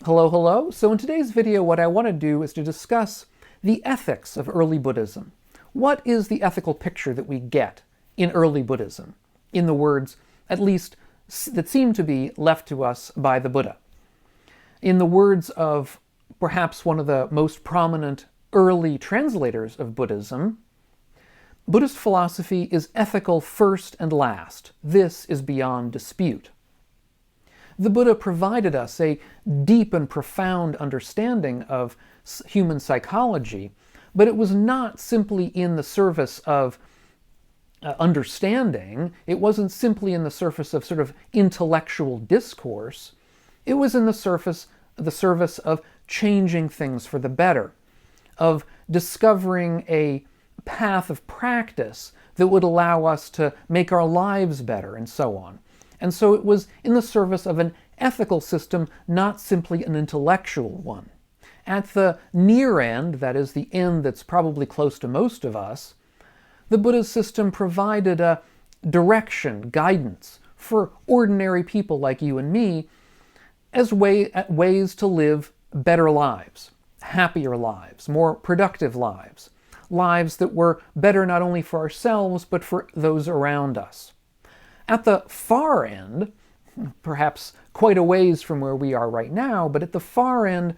Hello, hello. So in today's video, what I want to do is to discuss the ethics of early Buddhism. What is the ethical picture that we get in early Buddhism, in the words, at least, that seem to be left to us by the Buddha? In the words of perhaps one of the most prominent early translators of Buddhism, Buddhist philosophy is ethical first and last. This is beyond dispute. The Buddha provided us a deep and profound understanding of human psychology, but it was not simply in the service of understanding. It wasn't simply in the service of sort of intellectual discourse. It was in the service of changing things for the better, of discovering a path of practice that would allow us to make our lives better, and so on. And so it was in the service of an ethical system, not simply an intellectual one. At the near end, that is the end that's probably close to most of us, the Buddha's system provided a direction, guidance for ordinary people like you and me as ways to live better lives, happier lives, more productive lives, lives that were better not only for ourselves but for those around us. At the far end, perhaps quite a ways from where we are right now, but at the far end,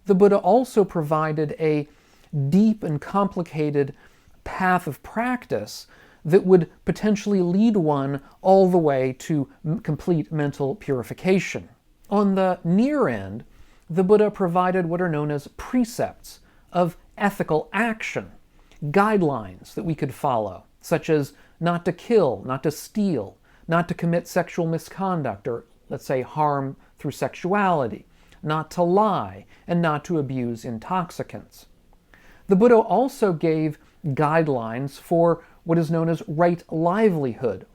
the Buddha also provided a deep and complicated path of practice that would potentially lead one all the way to complete mental purification. On the near end, the Buddha provided what are known as precepts of ethical action, guidelines that we could follow, such as not to kill, not to steal, not to commit sexual misconduct or, let's say, harm through sexuality, not to lie, and not to abuse intoxicants. The Buddha also gave guidelines for what is known as right livelihood.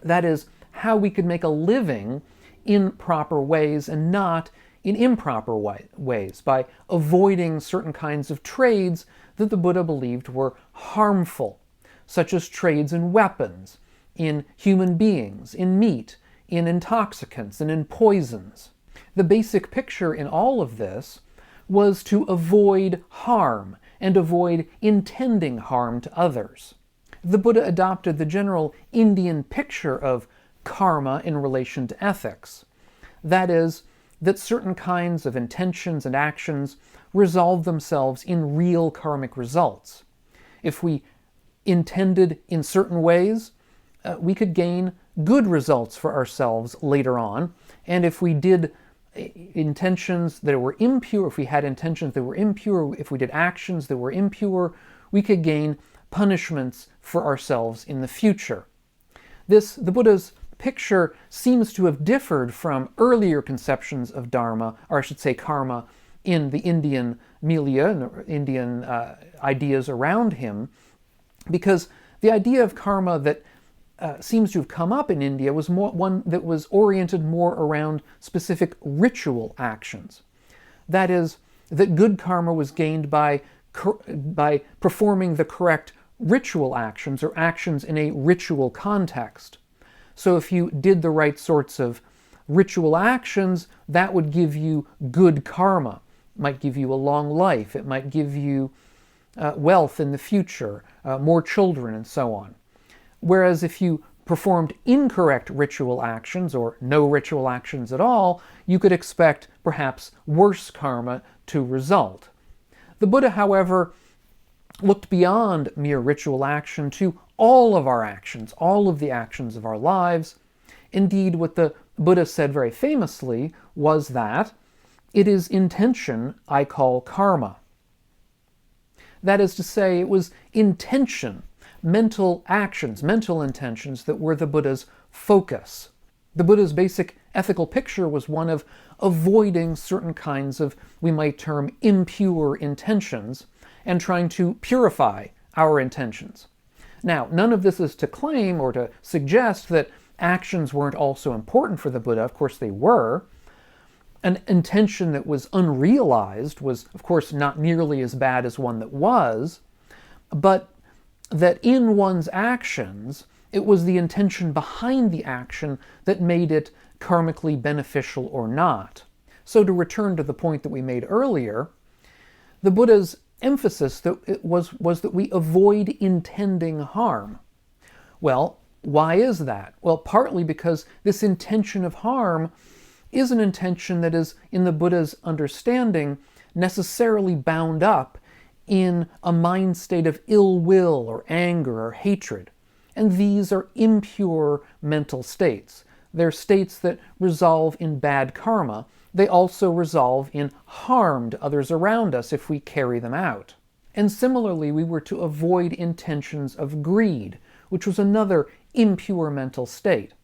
That is, how we could make a living in proper ways and not in improper ways, by avoiding certain kinds of trades that the Buddha believed were harmful, such as trades in weapons, in human beings, in meat, in intoxicants, and in poisons. The basic picture in all of this was to avoid harm and avoid intending harm to others. The Buddha adopted the general Indian picture of karma in relation to ethics. That is, that certain kinds of intentions and actions resolve themselves in real karmic results. If we intended in certain ways, we could gain good results for ourselves later on. And if we did intentions that were impure, if we had intentions that were impure, if we did actions that were impure, we could gain punishments for ourselves in the future. The Buddha's picture seems to have differed from earlier conceptions of Dharma, or I should say karma, in the Indian milieu, and the Indian ideas around him, because the idea of karma that seems to have come up in India was one that was oriented more around specific ritual actions. That is, that good karma was gained by performing the correct ritual actions or actions in a ritual context. So if you did the right sorts of ritual actions, that would give you good karma. It might give you a long life. It might give you wealth in the future, more children, and so on. Whereas if you performed incorrect ritual actions or no ritual actions at all, you could expect perhaps worse karma to result. The Buddha, however, looked beyond mere ritual action to all of our actions, all of the actions of our lives. Indeed, what the Buddha said very famously was that it is intention I call karma. That is to say, it was intention, mental actions, mental intentions that were the Buddha's focus. The Buddha's basic ethical picture was one of avoiding certain kinds of, we might term, impure intentions, and trying to purify our intentions. Now, none of this is to claim or to suggest that actions weren't also important for the Buddha. Of course they were. An intention that was unrealized was, of course, not nearly as bad as one that was, but that in one's actions, it was the intention behind the action that made it karmically beneficial or not. So to return to the point that we made earlier, the Buddha's emphasis was that we avoid intending harm. Well, why is that? Well, partly because this intention of harm is an intention that is, in the Buddha's understanding, necessarily bound up in a mind state of ill will or anger or hatred. And these are impure mental states. They're states that resolve in bad karma. They also resolve in harm to others around us if we carry them out. And similarly, we were to avoid intentions of greed, which was another impure mental state.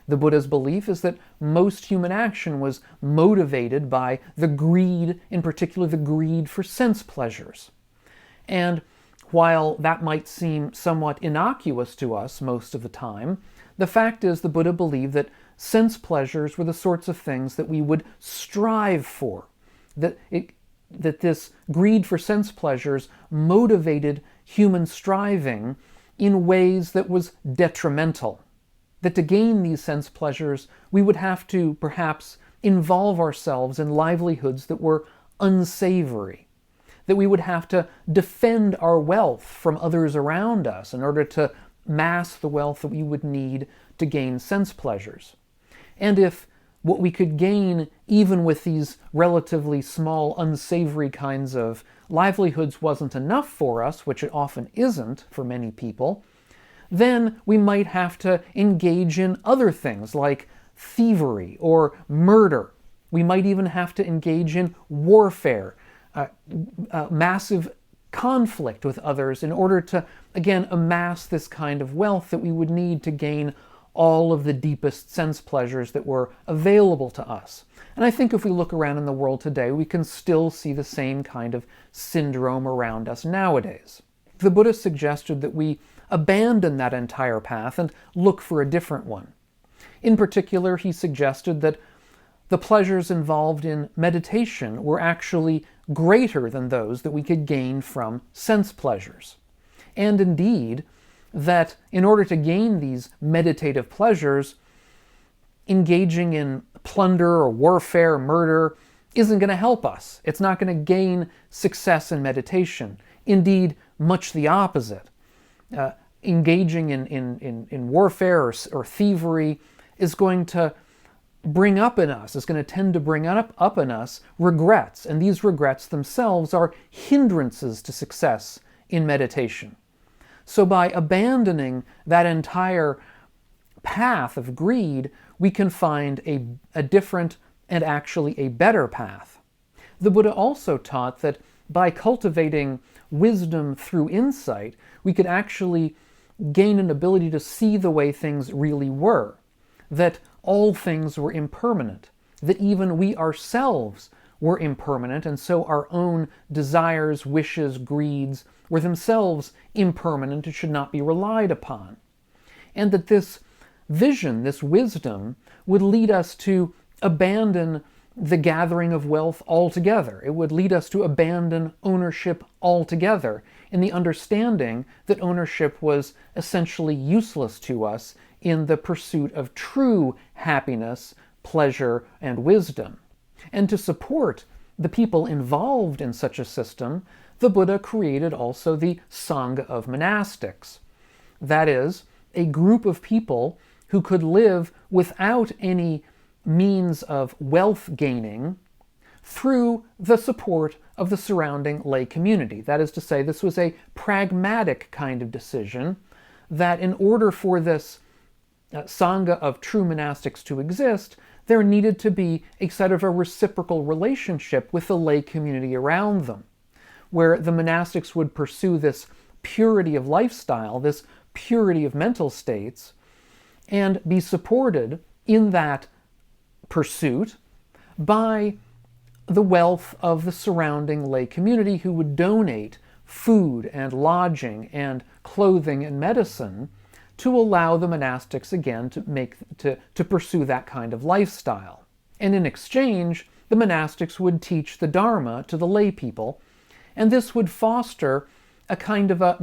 The Buddha's belief is that most human action was motivated by the greed, in particular the greed for sense pleasures. And while that might seem somewhat innocuous to us most of the time, the fact is the Buddha believed that sense pleasures were the sorts of things that we would strive for, that this greed for sense pleasures motivated human striving in ways that was detrimental. That to gain these sense pleasures, we would have to perhaps involve ourselves in livelihoods that were unsavory, that we would have to defend our wealth from others around us in order to mass the wealth that we would need to gain sense pleasures. And if what we could gain, even with these relatively small, unsavory kinds of livelihoods, wasn't enough for us, which it often isn't for many people, then we might have to engage in other things like thievery or murder. We might even have to engage in warfare, massive conflict with others in order to, again, amass this kind of wealth that we would need to gain all of the deepest sense pleasures that were available to us. And I think if we look around in the world today, we can still see the same kind of syndrome around us nowadays. The Buddha suggested that we abandon that entire path and look for a different one. In particular, he suggested that the pleasures involved in meditation were actually greater than those that we could gain from sense pleasures. And indeed, that in order to gain these meditative pleasures, engaging in plunder or warfare or murder isn't going to help us. It's not going to gain success in meditation. Indeed, much the opposite. Engaging in warfare or thievery is going to bring up in us, is going to tend to bring up in us regrets, and these regrets themselves are hindrances to success in meditation. So by abandoning that entire path of greed, we can find a different and actually a better path. The Buddha also taught that by cultivating wisdom through insight, we could actually gain an ability to see the way things really were, that all things were impermanent, that even we ourselves were impermanent, and so our own desires, wishes, greeds were themselves impermanent and should not be relied upon. And that this vision, this wisdom, would lead us to abandon the gathering of wealth altogether. It would lead us to abandon ownership altogether, in the understanding that ownership was essentially useless to us in the pursuit of true happiness, pleasure, and wisdom. And to support the people involved in such a system, the Buddha created also the sangha of monastics. That is, a group of people who could live without any means of wealth gaining through the support of the surrounding lay community. That is to say, this was a pragmatic kind of decision that in order for this sangha of true monastics to exist, there needed to be a sort of a reciprocal relationship with the lay community around them, where the monastics would pursue this purity of lifestyle, this purity of mental states, and be supported in that pursuit by the wealth of the surrounding lay community, who would donate food and lodging and clothing and medicine to allow the monastics again to pursue that kind of lifestyle. And in exchange, the monastics would teach the Dharma to the lay people, and this would foster a kind of a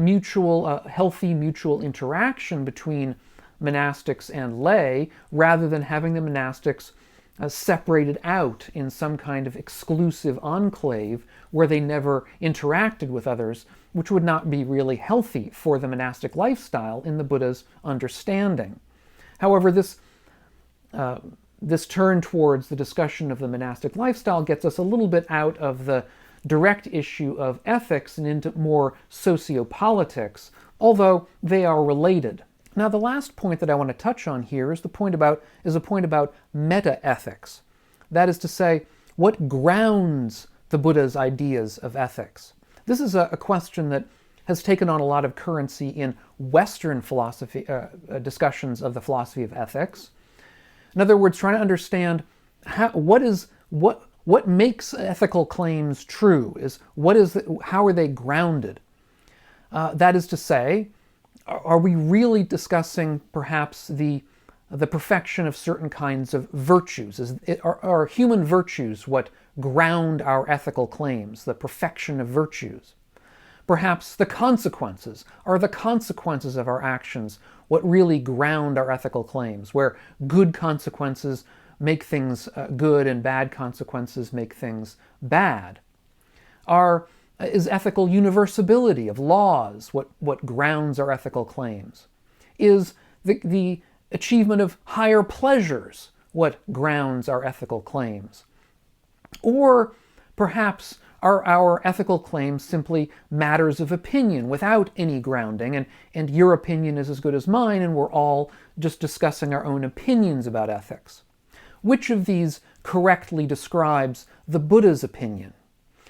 healthy mutual interaction between monastics and lay, rather than having the monastics separated out in some kind of exclusive enclave where they never interacted with others, which would not be really healthy for the monastic lifestyle in the Buddha's understanding. However, this turn towards the discussion of the monastic lifestyle gets us a little bit out of the direct issue of ethics and into more sociopolitics, although they are related. Now, the last point that I want to touch on here is a point about metaethics. That is to say, what grounds the Buddha's ideas of ethics? This is a question that has taken on a lot of currency in Western philosophy discussions of the philosophy of ethics. In other words, trying to understand what makes ethical claims true, how are they grounded? That is to say, are we really discussing perhaps the perfection of certain kinds of virtues? Are human virtues what ground our ethical claims, the perfection of virtues? Perhaps the consequences. Are the consequences of our actions what really ground our ethical claims, where good consequences make things good and bad consequences make things bad? Is ethical universability of laws what grounds our ethical claims? Is the achievement of higher pleasures what grounds our ethical claims? Or perhaps are our ethical claims simply matters of opinion without any grounding, and your opinion is as good as mine, and we're all just discussing our own opinions about ethics? Which of these correctly describes the Buddha's opinion?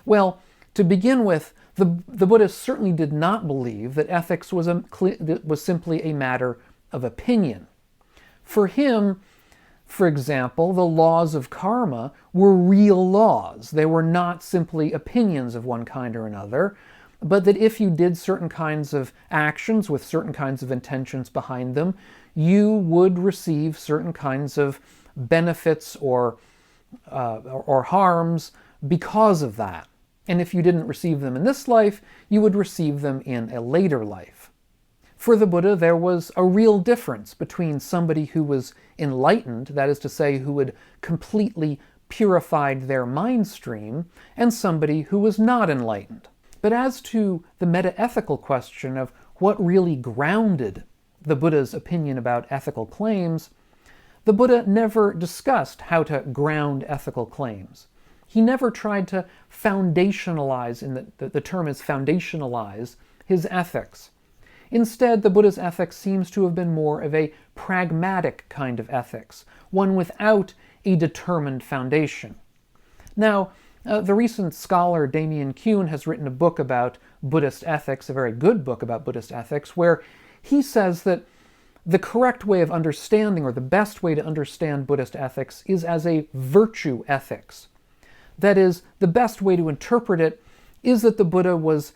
Well, to begin with, the Buddha certainly did not believe that ethics was simply a matter of opinion. For him, for example, the laws of karma were real laws. They were not simply opinions of one kind or another, but that if you did certain kinds of actions with certain kinds of intentions behind them, you would receive certain kinds of benefits or harms because of that. And if you didn't receive them in this life, you would receive them in a later life. For the Buddha, there was a real difference between somebody who was enlightened, that is to say, who had completely purified their mind stream, and somebody who was not enlightened. But as to the metaethical question of what really grounded the Buddha's opinion about ethical claims, the Buddha never discussed how to ground ethical claims. He never tried to foundationalize, the term is foundationalize, his ethics. Instead, the Buddha's ethics seems to have been more of a pragmatic kind of ethics, one without a determined foundation. Now, the recent scholar Damien Kuhn has written a book about Buddhist ethics, a very good book about Buddhist ethics, where he says that the correct way of understanding, or the best way to understand Buddhist ethics, is as a virtue ethics. That is, the best way to interpret it is that the Buddha was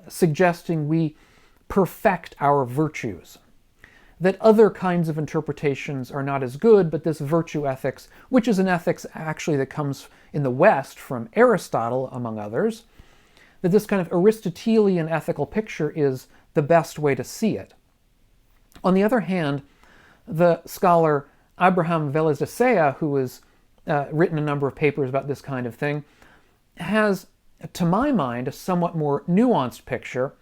suggesting we perfect our virtues. That other kinds of interpretations are not as good, but this virtue ethics, which is an ethics actually that comes in the West from Aristotle, among others, that this kind of Aristotelian ethical picture is the best way to see it. On the other hand, the scholar Abraham Velez de Sea, who has written a number of papers about this kind of thing, has, to my mind, a somewhat more nuanced picture.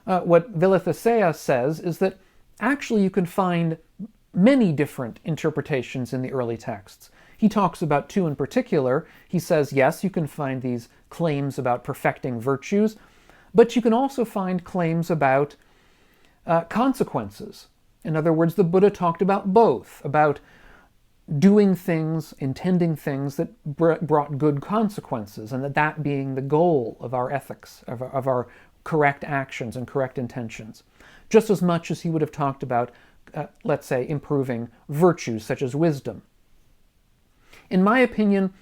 What Velez de Sea says is that actually you can find many different interpretations in the early texts. He talks about two in particular. He says, yes, you can find these claims about perfecting virtues, but you can also find claims about consequences. In other words, the Buddha talked about both, about doing things, intending things that brought good consequences, and that being the goal of our ethics, of our correct actions and correct intentions, just as much as he would have talked about, let's say, improving virtues such as wisdom. In my opinion,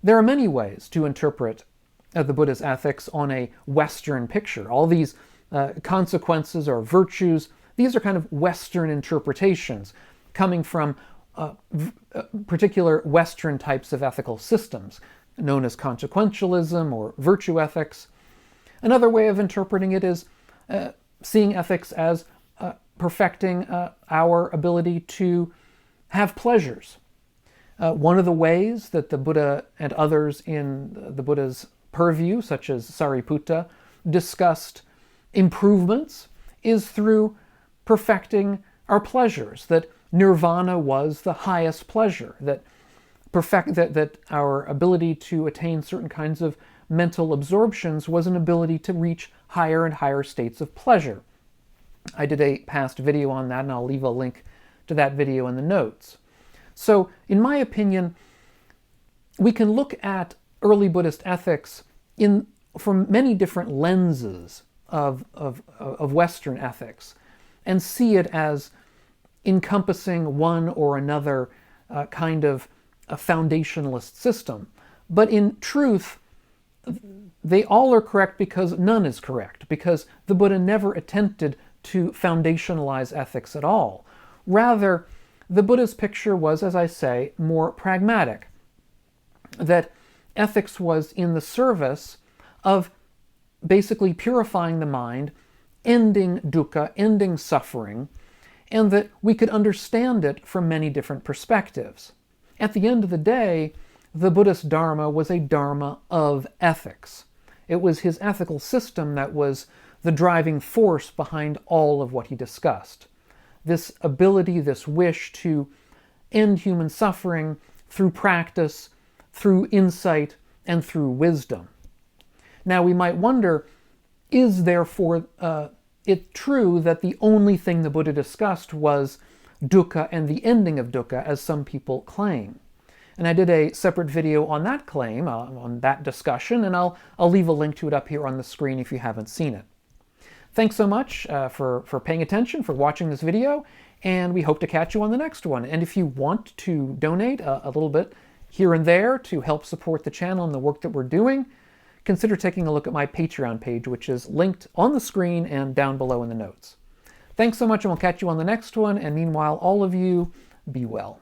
there are many ways to interpret the Buddha's ethics on a Western picture. All these consequences or virtues, these are kind of Western interpretations coming from particular Western types of ethical systems, known as consequentialism or virtue ethics. Another way of interpreting it is seeing ethics as perfecting our ability to have pleasures. One of the ways that the Buddha and others in the Buddha's purview, such as Sariputta, discussed improvements is through perfecting our pleasures, that nirvana was the highest pleasure, that our ability to attain certain kinds of mental absorptions was an ability to reach higher and higher states of pleasure. I did a past video on that, and I'll leave a link to that video in the notes. So, in my opinion, we can look at early Buddhist ethics from many different lenses of Western ethics, and see it as encompassing one or another kind of a foundationalist system. But in truth, they all are correct because none is correct, because the Buddha never attempted to foundationalize ethics at all. Rather, the Buddha's picture was, as I say, more pragmatic, that ethics was in the service of basically purifying the mind, ending dukkha, ending suffering, and that we could understand it from many different perspectives. At the end of the day, the Buddhist Dharma was a Dharma of ethics. It was his ethical system that was the driving force behind all of what he discussed. This ability, this wish to end human suffering through practice, through insight, and through wisdom. Now we might wonder, is therefore it true that the only thing the Buddha discussed was dukkha and the ending of dukkha, as some people claim? And I did a separate video on that claim, on that discussion, and I'll leave a link to it up here on the screen if you haven't seen it. Thanks so much for paying attention, for watching this video, and we hope to catch you on the next one. And if you want to donate a little bit here and there to help support the channel and the work that we're doing, consider taking a look at my Patreon page, which is linked on the screen and down below in the notes. Thanks so much, and we'll catch you on the next one, and meanwhile, all of you, be well.